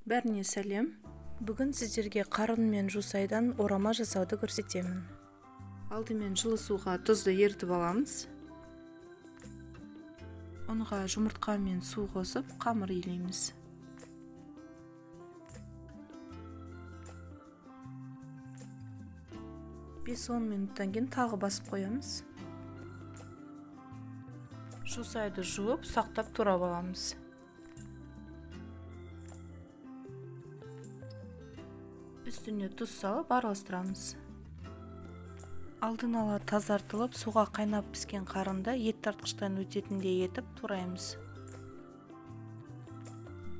Бәріне сәлем. Бүгін сіздерге қарын мен жусайдан орама жасауды көрсетемін. Алдымен жылы суға тұзды ертіп аламыз. Онға жұмыртқа мен су қосып, қамыр илейміз. Бес-он минуттан кейін тағы басып қоямыз. Жусайды жуып, сақтап турап аламыз. Үстіне тұз салып араластырамыз. Алдын ала тазартылып, суға қайнап піскен қарынды ет тартқыштан өтетіндей етіп тураймыз.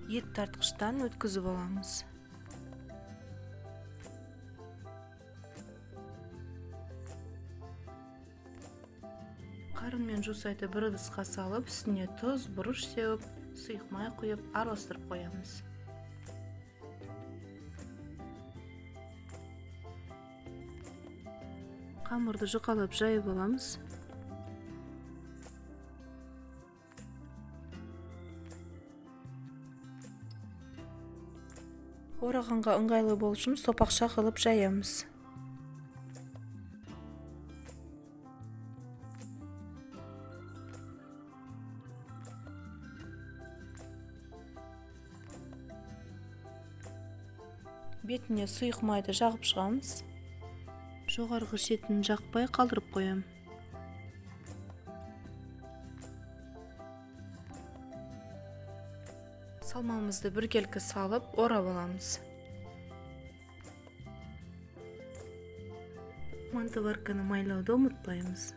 Ет тартқыштан өткізіп аламыз. Қарын мен жусайды бір ыдысқа салып, үстіне тұз, бұрыш сеуіп, сұйық май құйып, араластырып қоямыз. Қамырды жұқалап жайып аламыз. Орағанға ыңғайлы болу үшін сопақша қылып жаямыз. Бетіне сұйық майды жағып шығамыз. Жоғарғы шетін жақпай қалдырып қоям. Салмамызды біркелкі салып, орап аламыз. Мантыварканы майлауды ұмытпаймыз.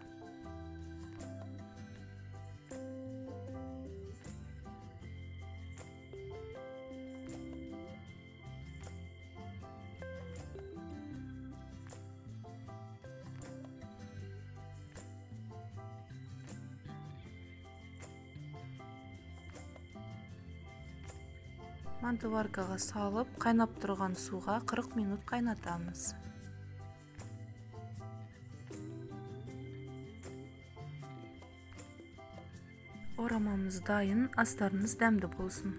Мантываркаға салып, қайнап тұрған суға 40 минут қайнатамыз. Орамамыз дайын, астарыңыз дәмді болсын.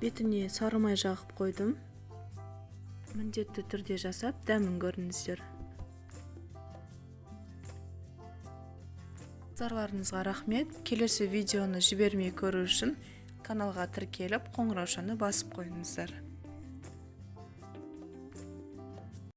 Бетіне сары май жағып қойдым. Міндетті түрде жасап, дәмін көріңіздер. Назарларыңызға рахмет. Келесі видеоны жібермей көру үшін каналға тіркеліп, қоңыраушаны басып қойыңыздар.